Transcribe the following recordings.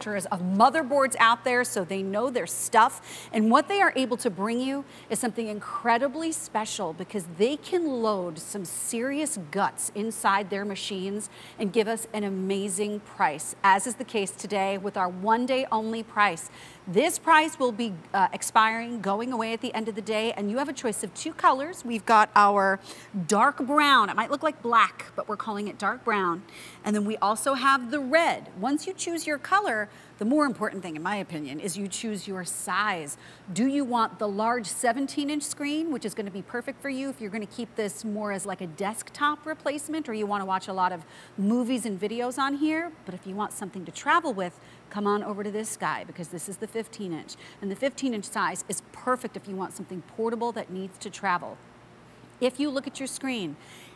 manufacturers of motherboards out there, so they know their stuff. And what they are able to bring you is something incredibly special because they can load some serious guts inside their machines and give us an amazing price, as is the case today with our one-day only price. This price will be expiring, going away at the end of the day, and you have a choice of two colors. We've got our dark brown. It might look like black, but we're calling it dark brown. And then we also have the red. Once you choose your color, the more important thing, in my opinion, is you choose your size. Do you want the large 17-inch screen, which is going to be perfect for you if you're going to keep this more as like a desktop replacement, or you want to watch a lot of movies and videos on here? But if you want something to travel with, come on over to this guy, because this is the 15-inch. And the 15-inch size is perfect if you want something portable that needs to travel. If you look at your screen,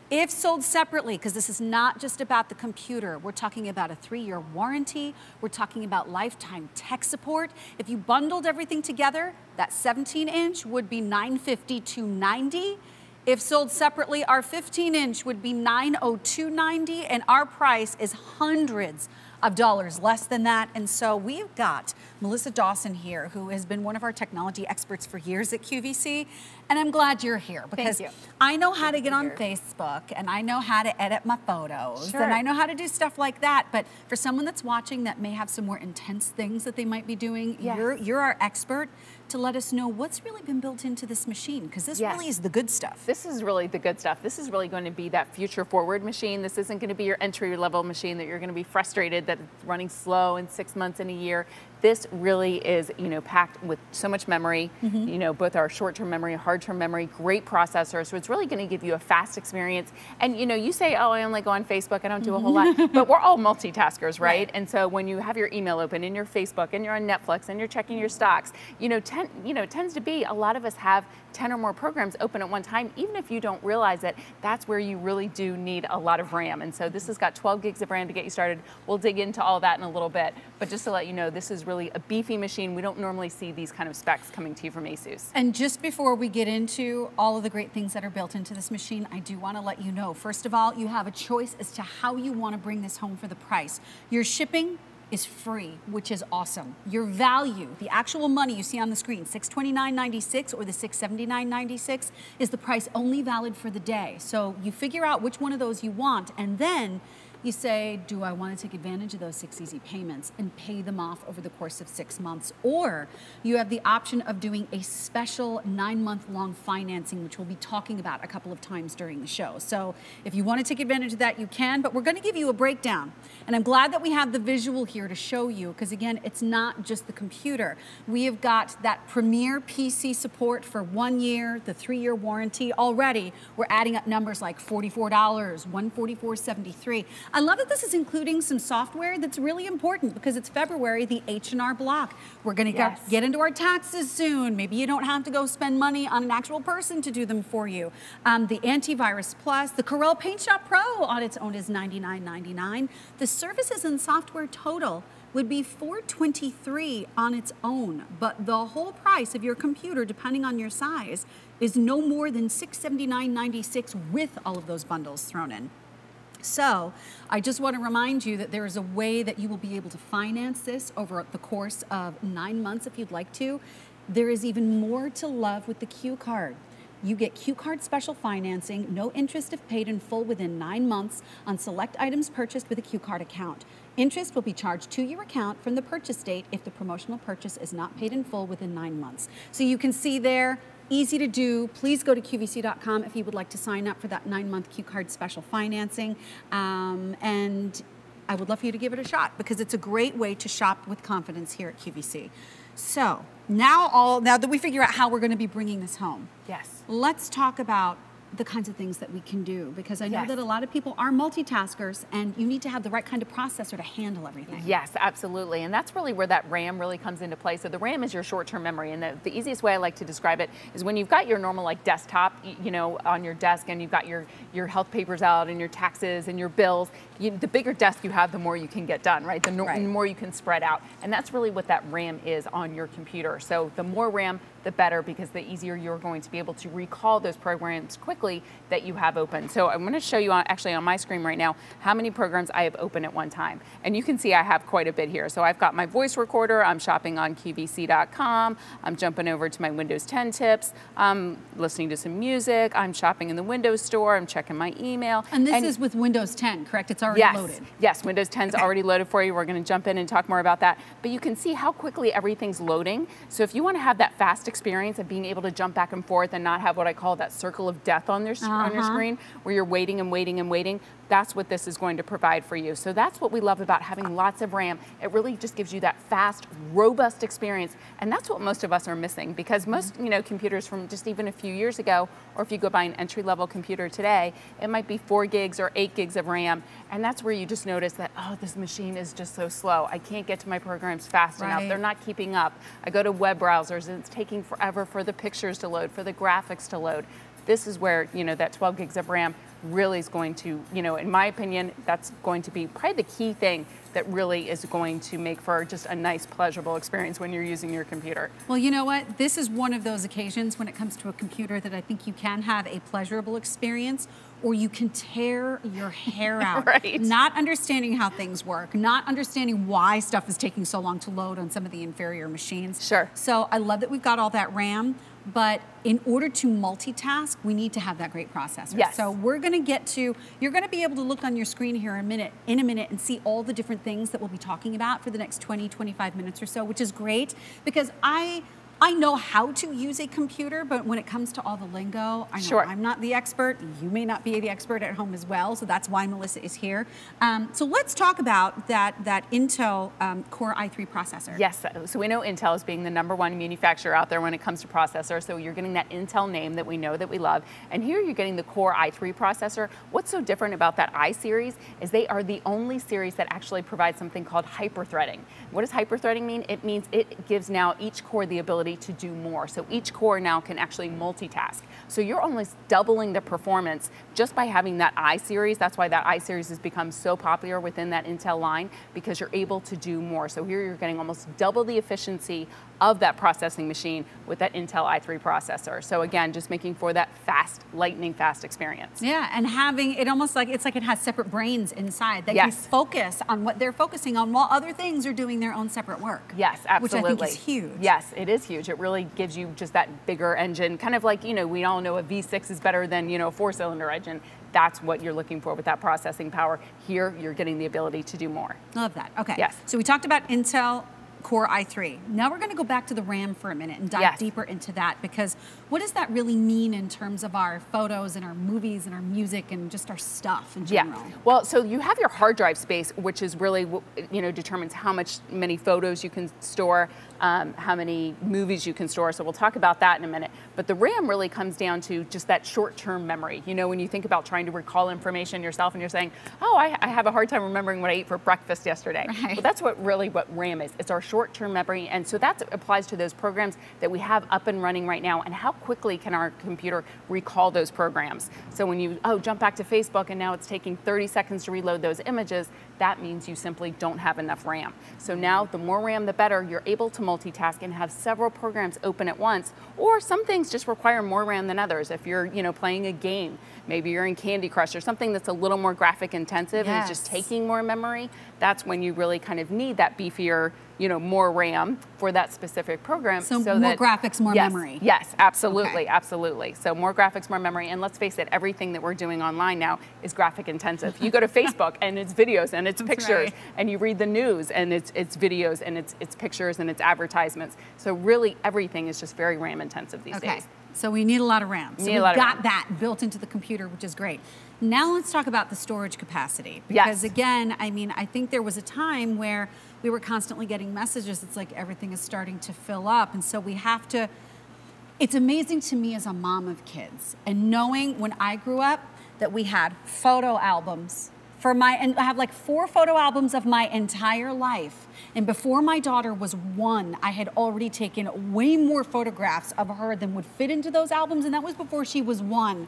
if sold separately, because this is not just about the computer, we're talking about a 3-year warranty, we're talking about lifetime tech support. If you bundled everything together, that 17-inch would be $950 to $990. If sold separately, our 15-inch would be $902.90, and our price is hundreds of dollars less than that. And so we've got Melissa Dawson here, who has been one of our technology experts for years at QVC. And I'm glad you're here because I know how to get on Facebook, and I know how to edit my photos, and I know how to do stuff like that. But for someone that's watching that may have some more intense things that they might be doing, you're our expert to let us know what's really been built into this machine, because this really is the good stuff. This is really the good stuff. This is really going to be that future forward machine. This isn't going to be your entry level machine that you're going to be frustrated that it's running slow in 6 months and a year. This really is, you know, packed with so much memory, you know, both our short-term memory, hard-term memory, great processor. So it's really going to give you a fast experience. And, you know, you say, oh, I only go on Facebook, I don't do a whole lot, but we're all multitaskers, right? And so when you have your email open in your Facebook and you're on Netflix and you're checking your stocks, you know, it tends to be a lot of us have 10 or more programs open at one time. Even if you don't realize it, that's where you really do need a lot of RAM. And so this has got 12 gigs of RAM to get you started. We'll dig into all that in a little bit. But just to let you know, this is really a beefy machine. We don't normally see these kind of specs coming to you from ASUS. And just before we get into all of the great things that are built into this machine, I do want to let you know, first of all, you have a choice as to how you want to bring this home for the price. Your shipping is free, which is awesome. Your value, the actual money you see on the screen, $629.96 or the $679.96, is the price only valid for the day. So you figure out which one of those you want, and then you say, do I want to take advantage of those 6 easy payments and pay them off over the course of 6 months? Or you have the option of doing a special 9-month-long financing, which we'll be talking about a couple of times during the show. So if you want to take advantage of that, you can, but we're going to give you a breakdown. And I'm glad that we have the visual here to show you, because again, it's not just the computer. We have got that premier PC support for 1 year, the 3-year warranty. Already, we're adding up numbers like $44, $144.73. I love that this is including some software that's really important because it's February, the H&R Block. We're going to get into our taxes soon. Maybe you don't have to go spend money on an actual person to do them for you. The Antivirus Plus, the Corel Paint Shop Pro on its own is $99.99. The services and software total would be $423 on its own, but the whole price of your computer, depending on your size, is no more than $679.96 with all of those bundles thrown in. So I just want to remind you that there is a way that you will be able to finance this over the course of 9 months if you'd like to. There is even more to love with the Q card. You get Q card special financing, no interest if paid in full within 9 months on select items purchased with a Q card account. Interest will be charged to your account from the purchase date if the promotional purchase is not paid in full within 9 months. So you can see there, easy to do. Please go to QVC.com if you would like to sign up for that 9-month Q card special financing. And I would love for you to give it a shot because it's a great way to shop with confidence here at QVC. So now that we figure out how we're going to be bringing this home, let's talk about the kinds of things that we can do, because I know that a lot of people are multitaskers and you need to have the right kind of processor to handle everything. Yes, absolutely. And that's really where that RAM really comes into play. So the RAM is your short-term memory, and the easiest way I like to describe it is when you've got your normal like desktop, you know, on your desk, and you've got your health papers out and your taxes and your bills. the bigger desk you have, the more you can get done, right? The more you can spread out. And that's really what that RAM is on your computer. So the more RAM, the better, because the easier you're going to be able to recall those programs quickly that you have open. So I'm going to show you actually on my screen right now how many programs I have open at one time. And you can see I have quite a bit here. So I've got my voice recorder, I'm shopping on QVC.com, I'm jumping over to my Windows 10 tips, I'm listening to some music, I'm shopping in the Windows Store, I'm checking my email. And this is with Windows 10, correct? It's already loaded. Yes, Windows 10 is already loaded for you. We're going to jump in and talk more about that. But you can see how quickly everything's loading. So if you want to have that fast experience of being able to jump back and forth and not have what I call that circle of death on your screen, where you're waiting and waiting and waiting, that's what this is going to provide for you. So that's what we love about having lots of RAM. It really just gives you that fast, robust experience. And that's what most of us are missing, because most computers from just even a few years ago, or if you go buy an entry-level computer today, it might be 4 gigs or 8 gigs of RAM. And that's where you just notice that, oh, this machine is just so slow. I can't get to my programs fast enough. They're not keeping up. I go to web browsers and it's taking forever for the pictures to load, for the graphics to load. This is where, that 12 gigs of RAM really is going to, in my opinion, that's going to be probably the key thing that really is going to make for just a nice, pleasurable experience when you're using your computer. Well, you know what? This is one of those occasions when it comes to a computer that I think you can have a pleasurable experience, or you can tear your hair out. Right. Not understanding how things work, not understanding why stuff is taking so long to load on some of the inferior machines. Sure. So I love that we've got all that RAM, but in order to multitask, we need to have that great processor. Yes. So we're going to get to, you're going to be able to look on your screen here in a minute and see all the different things that we'll be talking about for the next 20, 25 minutes or so, which is great, because I know how to use a computer, but when it comes to all the lingo, I know I'm not the expert. You may not be the expert at home as well, so that's why Melissa is here. So let's talk about that Intel Core i3 processor. Yes, so we know Intel is being the #1 manufacturer out there when it comes to processor, so you're getting that Intel name that we know that we love, and here you're getting the Core i3 processor. What's so different about that i series is they are the only series that actually provides something called hyper-threading. What does hyper-threading mean? It means it gives now each core the ability to do more. So each core now can actually multitask. So you're almost doubling the performance just by having that i series. That's why that i series has become so popular within that Intel line, because you're able to do more. So here you're getting almost double the efficiency of that processing machine with that Intel i3 processor. So again, just making for that fast, lightning fast experience. Yeah, and having it almost like, it's like it has separate brains inside that can focus on what they're focusing on while other things are doing their own separate work. Yes, absolutely. Which I think is huge. Yes, it is huge. It really gives you just that bigger engine, kind of like, we all know a V6 is better than, a 4-cylinder engine. That's what you're looking for with that processing power. Here, you're getting the ability to do more. Love that. Okay. Yes. So we talked about Intel Core i3. Now we're going to go back to the RAM for a minute and dive deeper into that, because what does that really mean in terms of our photos and our movies and our music and just our stuff in general? Yeah. Well, so you have your hard drive space, which is really, determines how many photos you can store, how many movies you can store. So we'll talk about that in a minute. But the RAM really comes down to just that short-term memory. When you think about trying to recall information yourself and you're saying, oh, I have a hard time remembering what I ate for breakfast yesterday. Right. Well, that's what RAM is. It's our short-term memory. And so that applies to those programs that we have up and running right now, and how quickly can our computer recall those programs. So when you jump back to Facebook and now it's taking 30 seconds to reload those images, that means you simply don't have enough RAM. So now the more RAM, the better. You're able to multitask and have several programs open at once, or some things just require more RAM than others. If you're playing a game, maybe you're in Candy Crush or something that's a little more graphic intensive and is just taking more memory, that's when you really kind of need that beefier, more RAM for that specific program. So more graphics, more memory. Yes, absolutely, absolutely. So more graphics, more memory, and let's face it, everything that we're doing online now is graphic intensive. You go to Facebook and it's videos and it's pictures, and you read the news and it's videos and it's pictures and it's advertisements. So really everything is just very RAM intensive these days. So we need a lot of RAM. So we've got that built into the computer, which is great. Now let's talk about the storage capacity. Because again, I think there was a time where we were constantly getting messages. It's like everything is starting to fill up. And so we have to, it's amazing to me as a mom of kids, and knowing when I grew up that we had photo albums and I have like 4 photo albums of my entire life. And before my daughter was 1, I had already taken way more photographs of her than would fit into those albums. And that was before she was 1.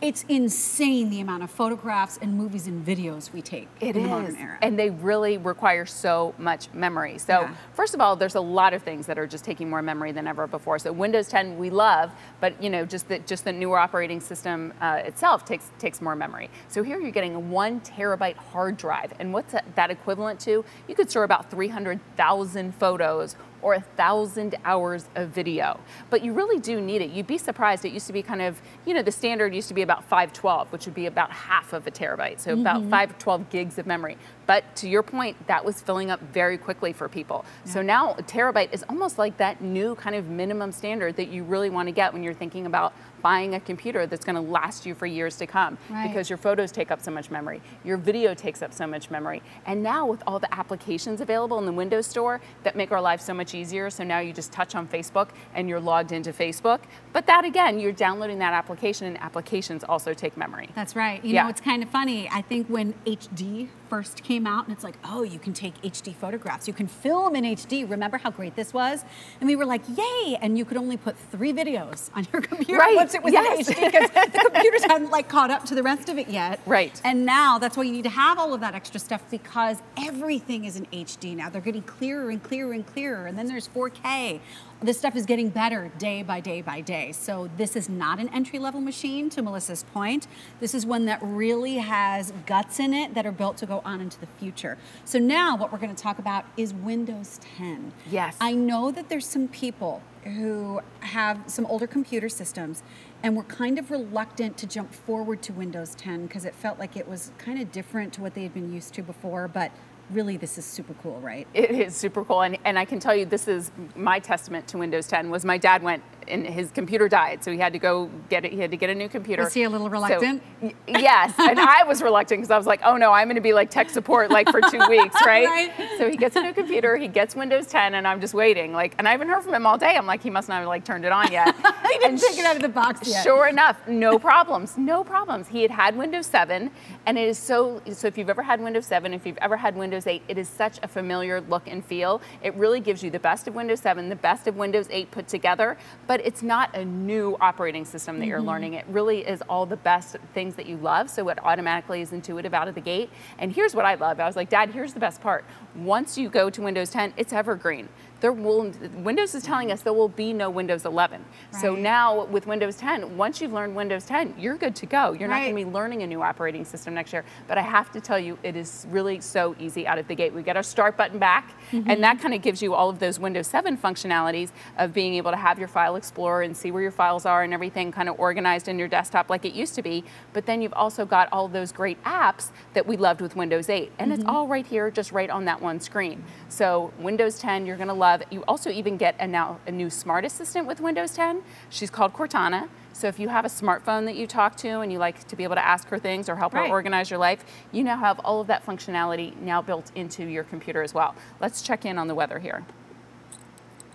It's insane the amount of photographs and movies and videos we take in the modern era. And they really require so much memory. So first of all, there's a lot of things that are just taking more memory than ever before. So Windows 10 we love, but you know, just the newer operating system itself takes more memory. So here you're getting a 1 terabyte hard drive. And what's that equivalent to? You could store about 300,000 photos or 1,000 hours of video. But you really do need it. You'd be surprised. It used to be kind of, you know, the standard used to be about 512, which would be about half of a terabyte. So about 512 gigs of memory. But to your point, that was filling up very quickly for people. So now a terabyte is almost like that new kind of minimum standard that you really want to get when you're thinking about buying a computer that's going to last you for years to come, because your photos take up so much memory, your video takes up so much memory, and now with all the applications available in the Windows Store that make our lives so much easier, so now you just touch on Facebook and you're logged into Facebook, but that again, you're downloading that application, and applications also take memory. That's right. You know, it's kind of funny. I think when HD first came out, and it's like, oh, you can take HD photographs, you can film in HD. Remember how great this was? And we were like, yay! And you could only put 3 videos on your computer once it was in HD, because the computers hadn't like caught up to the rest of it yet. And now that's why you need to have all of that extra stuff, because everything is in HD now. They're getting clearer and clearer and clearer. And then there's 4K. This stuff is getting better day by day by day. So this is not an entry-level machine, to Melissa's point. This is one that really has guts in it that are built to go on into the future. So now what we're going to talk about is Windows 10. I know that there's some people who have some older computer systems and were kind of reluctant to jump forward to Windows 10 because it felt like it was kind of different to what they had been used to before, but really this is super cool, right? It is super cool, and I can tell you this is my testament to Windows 10 was my dad went and his computer died, so he had to go get it. He had to get a new computer. Was he a little reluctant? So, yes, and I was reluctant because I was like, oh no, I'm going to be like tech support like for 2 weeks, right? So he gets a new computer, he gets Windows 10, and I'm just waiting. Like, and I haven't heard from him all day. I'm like, he must not have like turned it on yet. He didn't take it out of the box yet. Sure enough, no problems, no problems. He had Windows 7, and it is so if you've ever had Windows 7, if you've ever had Windows 8, it is such a familiar look and feel. It really gives you the best of Windows 7, the best of Windows 8 put together, but it's not a new operating system that you're learning. It really is all the best things that you love, so it automatically is intuitive out of the gate. And here's what I love. I was like, Dad, here's the best part. Once you go to Windows 10, it's evergreen. Windows is telling us there will be no Windows 11. So now with Windows 10, once you've learned Windows 10, you're good to go. You're not going to be learning a new operating system next year. But I have to tell you, it is really so easy out of the gate. We get our start button back, and that kind of gives you all of those Windows 7 functionalities of being able to have your file explorer and see where your files are and everything kind of organized in your desktop like it used to be. But then you've also got all those great apps that we loved with Windows 8. And it's all right here, just right on that one screen. So Windows 10, you're going to love. You also even get now a new smart assistant with Windows 10. She's called Cortana. So if you have a smartphone that you talk to and you like to be able to ask her things or help her organize your life, you now have all of that functionality now built into your computer as well. Let's check in on the weather here.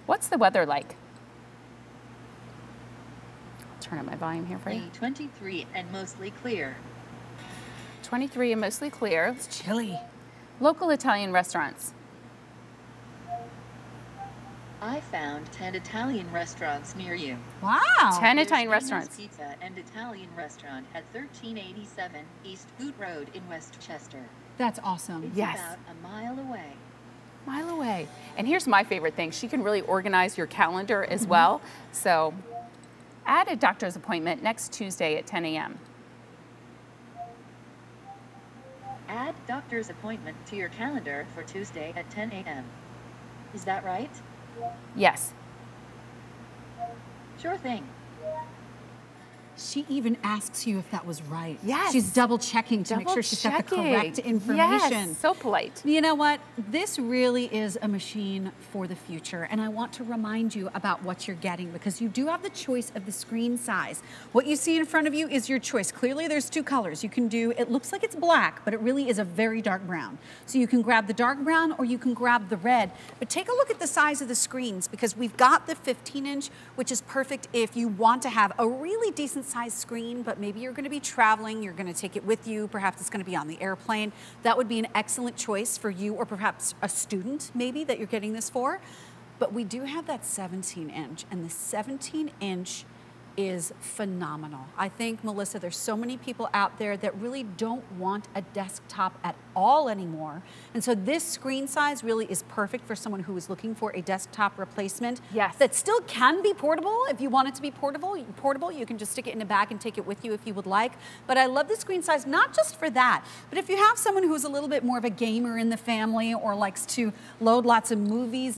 What's the weather like? I'll turn up my volume here for you. 23 and mostly clear. 23 and mostly clear. It's chilly. Local Italian restaurants. I found 10 Italian restaurants near you. Wow. 10 There's Italian Nina's restaurants. Pizza and Italian restaurant at 1387 East Boot Road in Westchester. That's awesome. It's about a mile away. Mile away. And here's my favorite thing. She can really organize your calendar as well. So add a doctor's appointment next Tuesday at 10 a.m. Add doctor's appointment to your calendar for Tuesday at 10 a.m. Is that right? Yes. Sure thing. She even asks you if that was right. Yes. She's double checking to make sure she's got the correct information. Yes, so polite. You know what? This really is a machine for the future. And I want to remind you about what you're getting, because you do have the choice of the screen size. What you see in front of you is your choice. Clearly there's 2 colors. You can do, it looks like it's black, but it really is a very dark brown. So you can grab the dark brown or you can grab the red. But take a look at the size of the screens, because we've got the 15-inch, which is perfect if you want to have a really decent size screen, but maybe you're going to be traveling, you're going to take it with you, perhaps it's going to be on the airplane. That would be an excellent choice for you, or perhaps a student maybe that you're getting this for. But we do have that 17-inch, and the 17-inch is phenomenal. I think, Melissa, there's so many people out there that really don't want a desktop at all anymore. And so this screen size really is perfect for someone who is looking for a desktop replacement. Yes. That still can be portable. If you want it to be portable, you can just stick it in a bag and take it with you if you would like. But I love the screen size, not just for that, but if you have someone who's a little bit more of a gamer in the family or likes to load lots of movies